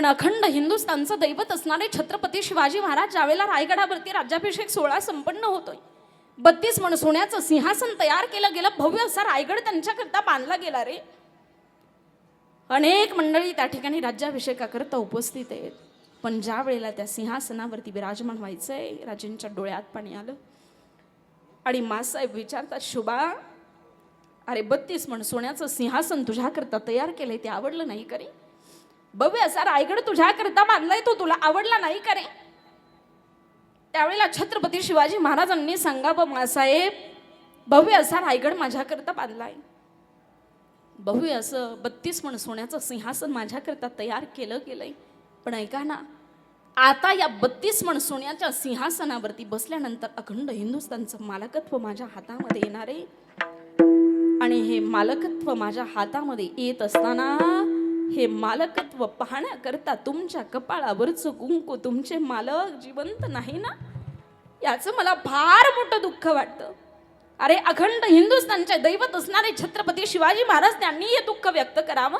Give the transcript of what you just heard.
पण अखंड हिंदुस्थानचं दैवत असणारे छत्रपती शिवाजी महाराज ज्यावेळेला रायगडावरती राज्याभिषेक सोहळा संपन्न होतोय, 32 मन सोन्याचं सिंहासन तयार केलं गेलं, भव्य असा रायगड त्यांच्याकरता बांधला गेला रे. अनेक मंडळी त्या ठिकाणी राज्याभिषेकाकरता उपस्थित आहेत. पण ज्या वेळेला त्या सिंहासनावरती विराजमान व्हायचंय, राजेंच्या डोळ्यात पाणी आलं आणि मासाहेब विचारतात, शुभा, अरे 32 मन सोन्याचं सिंहासन तुझ्याकरता तयार केलंय, ते आवडलं नाही का रे? भव्य असा रायगड तुझ्याकरता बांधलाय, तो तुला आवडला नाही का रे? त्यावेळेला छत्रपती शिवाजी महाराजांनी सांगावं, मासाहेब, भव्य असा रायगड माझ्याकरता बांधलाय, भव्य असं 32 मन सोन्याचं सिंहासन माझ्याकरता तयार केलं गेलंय, पण ऐका ना, आता या 32 मन सोन्याच्या सिंहासनावरती बसल्यानंतर अखंड हिंदुस्थानचं मालकत्व माझ्या हातामध्ये येणार आहे. आणि हे मालकत्व माझ्या हातामध्ये येत असताना हे मालकत्व पाहण्याकरता तुमच्या कपाळावरचं कुंकू तुमचे मालक जिवंत नाही ना, याचं मला फार मोठं दुःख वाटतं. अरे अखंड हिंदुस्थानचे दैवत असणारे छत्रपती शिवाजी महाराज त्यांनी हे दुःख व्यक्त करावं.